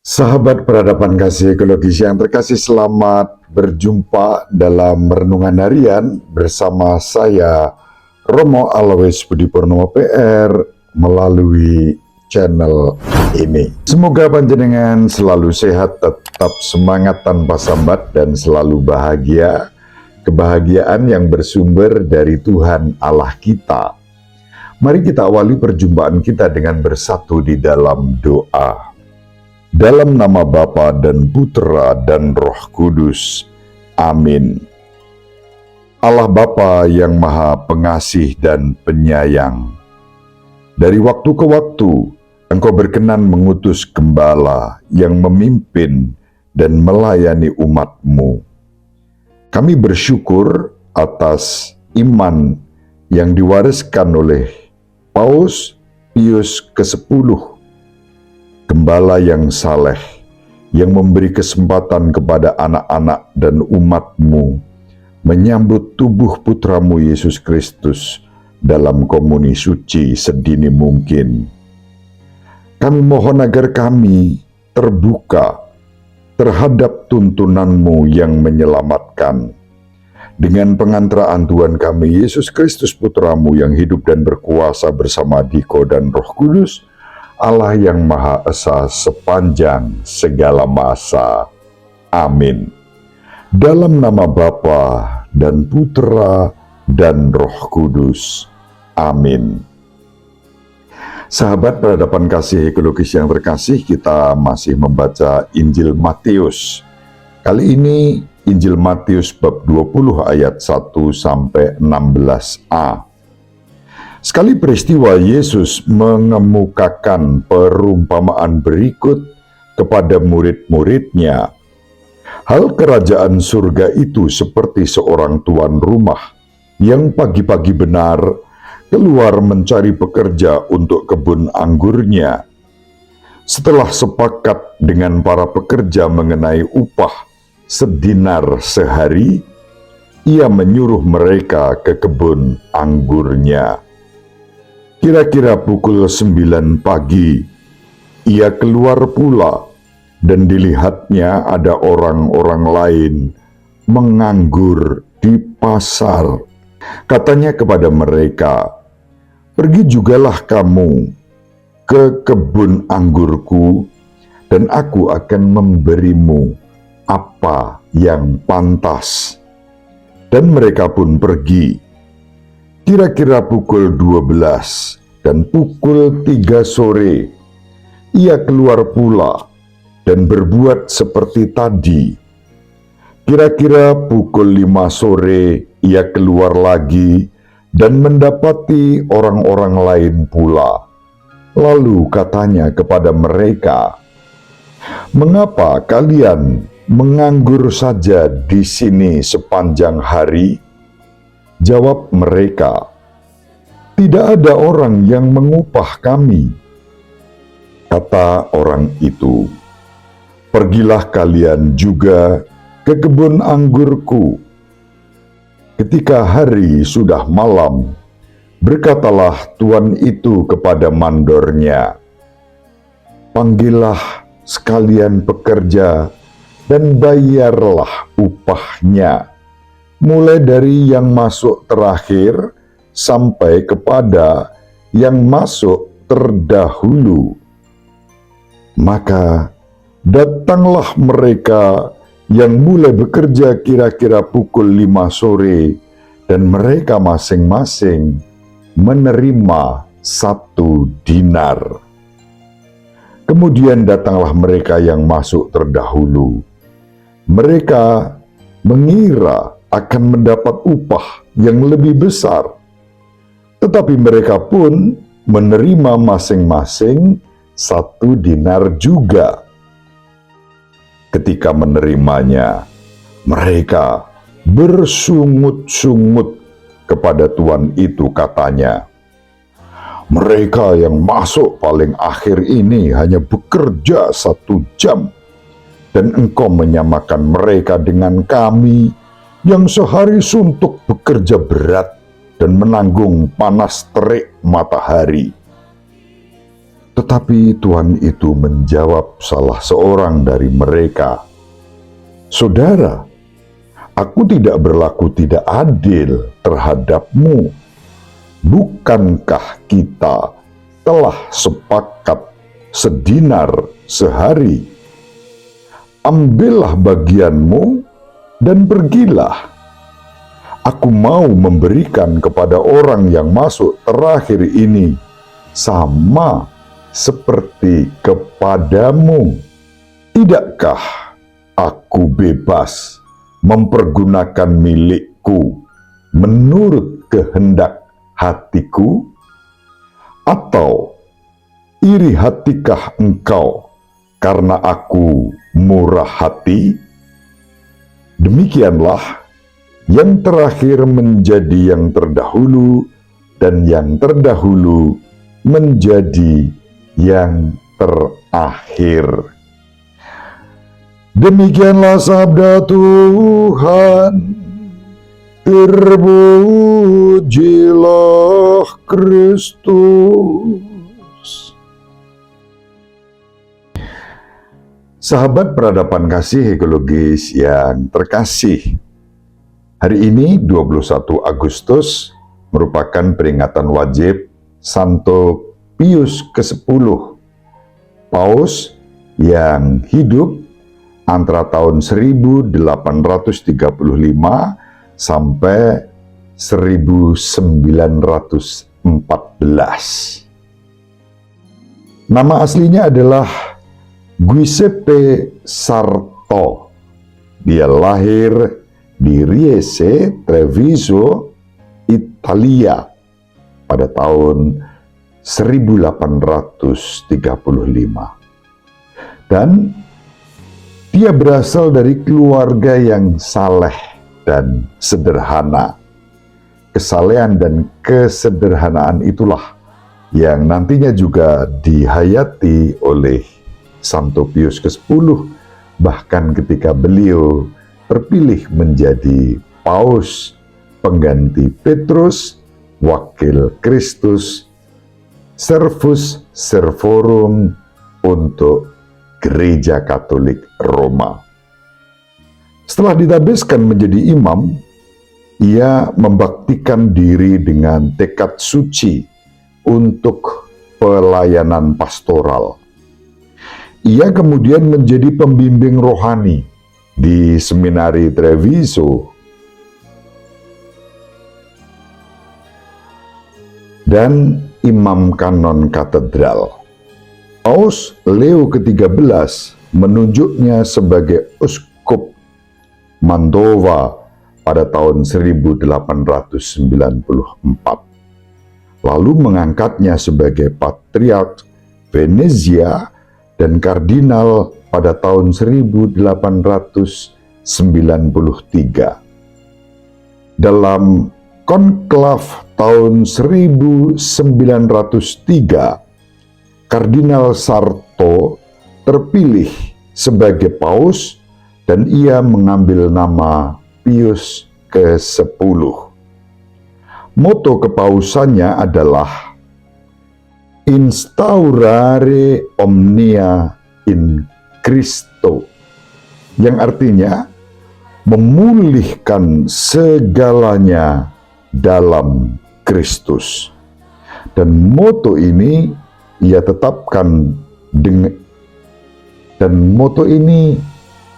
Sahabat peradaban kasih ekologis yang terkasih, selamat berjumpa dalam renungan harian bersama saya Romo Alois Budi Purnomo PR melalui channel ini. Semoga panjenengan selalu sehat, tetap semangat tanpa sambat, dan selalu bahagia. Kebahagiaan yang bersumber dari Tuhan Allah kita. Mari kita awali perjumpaan kita dengan bersatu di dalam doa. Dalam nama Bapa dan Putera dan Roh Kudus. Amin. Allah Bapa yang Maha Pengasih dan Penyayang, dari waktu ke waktu Engkau berkenan mengutus gembala yang memimpin dan melayani umat-Mu. Kami bersyukur atas iman yang diwariskan oleh Paus Pius ke-10, Gembala yang saleh, yang memberi kesempatan kepada anak-anak dan umat-Mu menyambut tubuh Putra-Mu Yesus Kristus dalam komuni suci sedini mungkin. Kami mohon agar kami terbuka terhadap tuntunan-Mu yang menyelamatkan. Dengan pengantaraan Tuhan kami Yesus Kristus Putra-Mu yang hidup dan berkuasa bersama Diko dan Roh Kudus, Allah yang Maha Esa sepanjang segala masa. Amin. Dalam nama Bapa dan Putera dan Roh Kudus. Amin. Sahabat peradaban kasih ekologis yang terkasih, kita masih membaca Injil Matius. Kali ini Injil Matius bab 20 ayat 1 sampai 16a. Sekali peristiwa Yesus mengemukakan perumpamaan berikut kepada murid-muridnya. Hal kerajaan surga itu seperti seorang tuan rumah yang pagi-pagi benar keluar mencari pekerja untuk kebun anggurnya. Setelah sepakat dengan para pekerja mengenai upah sedinar sehari, ia menyuruh mereka ke kebun anggurnya. Kira-kira pukul 9 pagi, ia keluar pula, dan dilihatnya ada orang-orang lain menganggur di pasar. Katanya kepada mereka, "Pergi jugalah kamu ke kebun anggurku, dan aku akan memberimu apa yang pantas." Dan mereka pun pergi. Kira-kira pukul 12 dan pukul 3 sore, ia keluar pula dan berbuat seperti tadi. Kira-kira pukul 5 sore, ia keluar lagi dan mendapati orang-orang lain pula. Lalu katanya kepada mereka, "Mengapa kalian menganggur saja di sini sepanjang hari?" Jawab mereka, "Tidak ada orang yang mengupah kami." Kata orang itu, "Pergilah kalian juga ke kebun anggurku." Ketika hari sudah malam, berkatalah tuan itu kepada mandornya, "Panggillah sekalian pekerja dan bayarlah upahnya, mulai dari yang masuk terakhir sampai kepada yang masuk terdahulu." Maka datanglah mereka yang mulai bekerja kira-kira pukul 5 sore, dan mereka masing-masing menerima 1 dinar. Kemudian datanglah mereka yang masuk terdahulu. Mereka mengira akan mendapat upah yang lebih besar, tetapi mereka pun menerima masing-masing 1 dinar juga. Ketika menerimanya, mereka bersungut-sungut kepada tuan itu, katanya, "Mereka yang masuk paling akhir ini hanya bekerja 1 jam, dan engkau menyamakan mereka dengan kami yang sehari suntuk bekerja berat dan menanggung panas terik matahari." Tetapi Tuhan itu menjawab salah seorang dari mereka, "Saudara, aku tidak berlaku tidak adil terhadapmu. Bukankah kita telah sepakat sedinar sehari? Ambillah bagianmu dan pergilah. Aku mau memberikan kepada orang yang masuk terakhir ini sama seperti kepadamu. Tidakkah aku bebas mempergunakan milikku menurut kehendak hatiku? Atau iri hatikah engkau karena aku murah hati?" Demikianlah yang terakhir menjadi yang terdahulu, dan yang terdahulu menjadi yang terakhir. Demikianlah sabda Tuhan. Terpujilah Kristus. Sahabat peradaban kasih ekologis yang terkasih, hari ini 21 Agustus merupakan peringatan wajib Santo Pius ke-10, Paus yang hidup antara tahun 1835 sampai 1914. Nama aslinya adalah Giuseppe Sarto. Dia lahir di Riese, Treviso, Italia pada tahun 1835. Dan dia berasal dari keluarga yang saleh dan sederhana. Kesalehan dan kesederhanaan itulah yang nantinya juga dihayati oleh Santo Pius ke-10, bahkan ketika beliau terpilih menjadi Paus pengganti Petrus, wakil Kristus, Servus Servorum untuk Gereja Katolik Roma. Setelah ditabiskan menjadi imam, ia membaktikan diri dengan tekad suci untuk pelayanan pastoral. Ia kemudian menjadi pembimbing rohani di Seminari Treviso dan imam kanon katedral. Paus Leo ke-13 menunjuknya sebagai uskup Mantova pada tahun 1894, lalu mengangkatnya sebagai patriark Venezia dan kardinal pada tahun 1893. Dalam konklav tahun 1903, Kardinal Sarto terpilih sebagai paus dan ia mengambil nama Pius ke-10. Moto kepausannya adalah Instaurare omnia in Christo, yang artinya memulihkan segalanya dalam Kristus. Dan moto ini ia tetapkan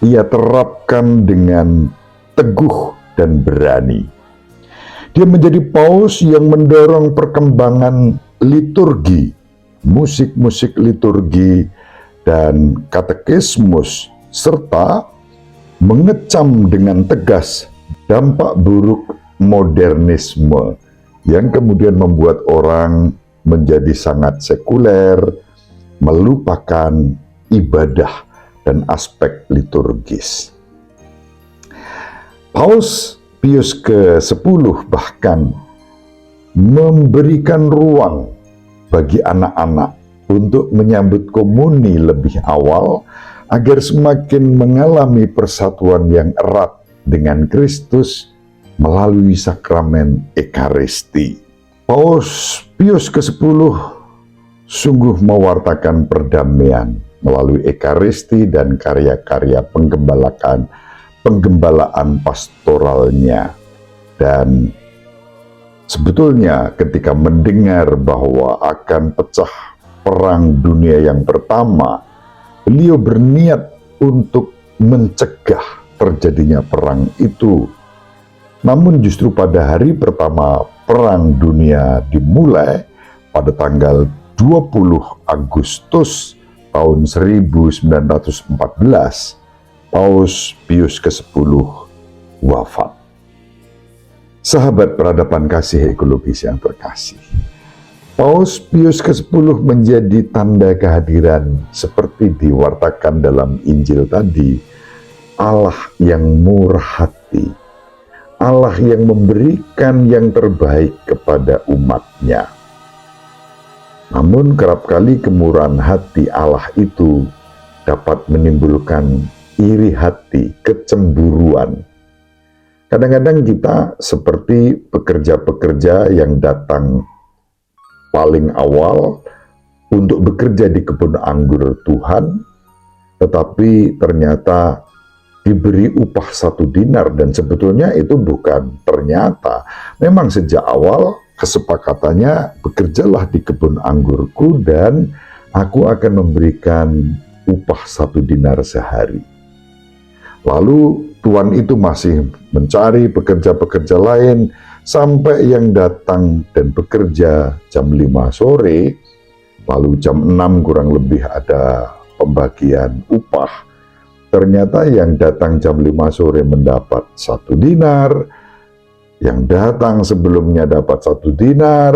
ia terapkan dengan teguh dan berani. Dia menjadi paus yang mendorong perkembangan liturgi, musik-musik liturgi, dan katekismus, serta mengecam dengan tegas dampak buruk modernisme yang kemudian membuat orang menjadi sangat sekuler, melupakan ibadah dan aspek liturgis. Paus Pius ke-10 bahkan memberikan ruang bagi anak-anak untuk menyambut komuni lebih awal agar semakin mengalami persatuan yang erat dengan Kristus melalui sakramen Ekaristi. Paus Pius ke-10 sungguh mewartakan perdamaian melalui ekaristi dan karya-karya penggembalaan pastoralnya. Dan sebetulnya ketika mendengar bahwa akan pecah perang dunia yang pertama, beliau berniat untuk mencegah terjadinya perang itu. Namun justru pada hari pertama perang dunia dimulai pada tanggal 20 Agustus tahun 1914, Paus Pius ke-10 wafat. Sahabat peradaban kasih ekologis yang terkasih, Paus Pius ke-10 menjadi tanda kehadiran seperti diwartakan dalam Injil tadi, Allah yang murah hati, Allah yang memberikan yang terbaik kepada umatnya. Namun kerap kali kemurahan hati Allah itu dapat menimbulkan iri hati, kecemburuan. Kadang-kadang kita seperti pekerja-pekerja yang datang paling awal untuk bekerja di kebun anggur Tuhan, tetapi ternyata diberi upah 1 dinar, dan sebetulnya itu bukan ternyata. Memang sejak awal kesepakatannya, bekerjalah di kebun anggurku dan aku akan memberikan upah 1 dinar sehari. Lalu tuan itu masih mencari pekerja-pekerja lain sampai yang datang dan bekerja jam 5 sore, lalu jam 6 kurang lebih ada pembagian upah. Ternyata yang datang jam 5 sore mendapat 1 dinar, yang datang sebelumnya dapat 1 dinar,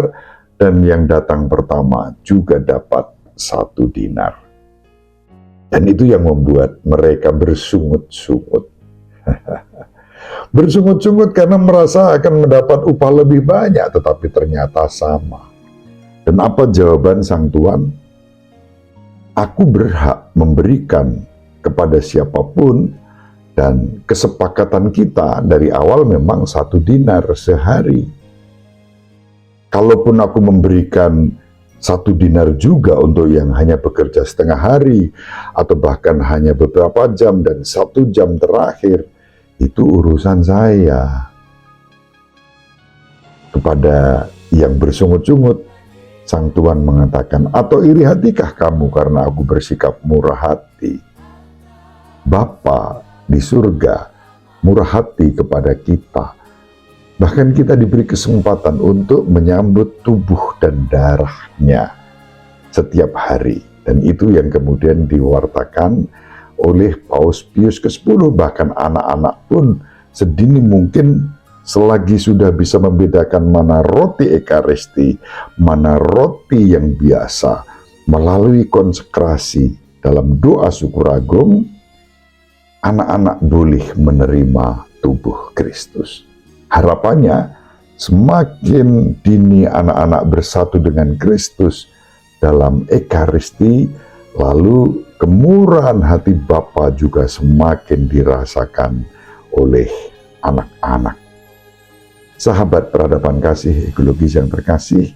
dan yang datang pertama juga dapat 1 dinar. Dan itu yang membuat mereka bersungut-sungut. Bersungut-sungut karena merasa akan mendapat upah lebih banyak, tetapi ternyata sama. Dan apa jawaban sang tuan? Aku berhak memberikan kepada siapapun, dan kesepakatan kita dari awal memang 1 dinar sehari. Kalaupun aku memberikan 1 dinar juga untuk yang hanya bekerja setengah hari, atau bahkan hanya beberapa jam dan 1 jam terakhir, itu urusan saya. Kepada yang bersungut-sungut, sang tuan mengatakan, atau iri hatikah kamu karena aku bersikap murah hati? Bapa di surga murah hati kepada kita. Bahkan kita diberi kesempatan untuk menyambut tubuh dan darahnya setiap hari. Dan itu yang kemudian diwartakan oleh Paus Pius ke-10. Bahkan anak-anak pun sedini mungkin, selagi sudah bisa membedakan mana roti ekaristi, mana roti yang biasa, melalui konsekrasi dalam doa syukur agung, anak-anak boleh menerima tubuh Kristus. Harapannya, semakin dini anak-anak bersatu dengan Kristus dalam ekaristi, lalu kemurahan hati Bapa juga semakin dirasakan oleh anak-anak. Sahabat peradaban kasih ekologis yang terkasih,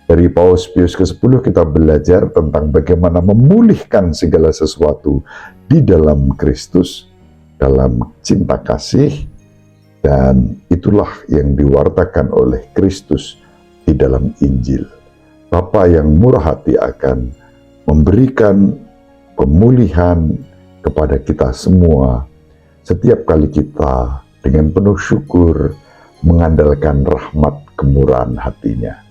dari Paus Pius ke-10 kita belajar tentang bagaimana memulihkan segala sesuatu di dalam Kristus, dalam cinta kasih, dan itulah yang diwartakan oleh Kristus di dalam Injil. Bapa yang murah hati akan memberikan pemulihan kepada kita semua setiap kali kita dengan penuh syukur mengandalkan rahmat kemurahan hatinya.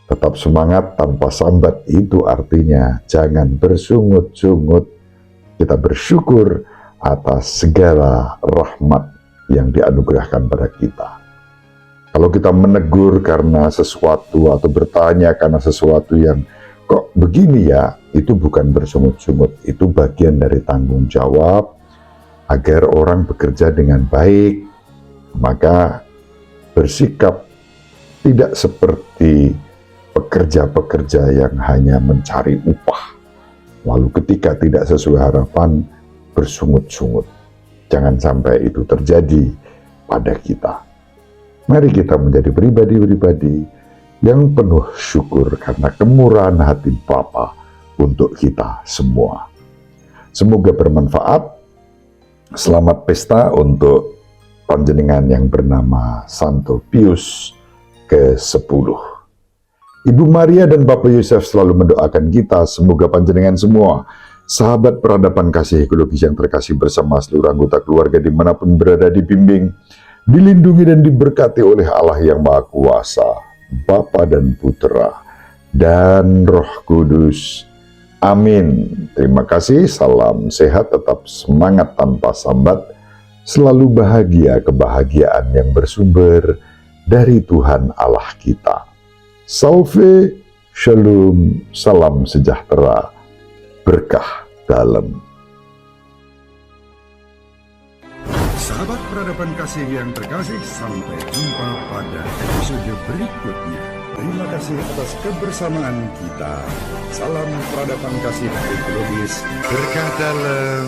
Tetap semangat tanpa sambat, itu artinya jangan bersungut-sungut. Kita bersyukur atas segala rahmat yang dianugerahkan pada kita. Kalau kita menegur karena sesuatu atau bertanya karena sesuatu yang kok begini ya, itu bukan bersungut-sungut, itu bagian dari tanggung jawab agar orang bekerja dengan baik. Maka bersikap tidak seperti pekerja-pekerja yang hanya mencari upah, lalu ketika tidak sesuai harapan bersungut-sungut. Jangan sampai itu terjadi pada kita. Mari kita menjadi pribadi-pribadi yang penuh syukur karena kemurahan hati Bapa untuk kita semua. Semoga bermanfaat. Selamat pesta untuk panjenengan yang bernama Santo Pius ke-10. Ibu Maria dan Bapak Yosef selalu mendoakan kita, semoga panjenengan semua, sahabat peradaban kasih ekologis yang terkasih bersama seluruh anggota keluarga dimanapun berada, dibimbing, dilindungi dan diberkati oleh Allah yang Maha Kuasa, Bapa dan Putra, dan Roh Kudus. Amin. Terima kasih, salam sehat, tetap semangat tanpa sambat, selalu bahagia, kebahagiaan yang bersumber dari Tuhan Allah kita. Salve, shalom, salam sejahtera, berkah dalam. Sahabat peradaban kasih yang terkasih, sampai jumpa pada episode berikutnya. Terima kasih atas kebersamaan kita. Salam peradaban kasih ekologis, berkah dalam.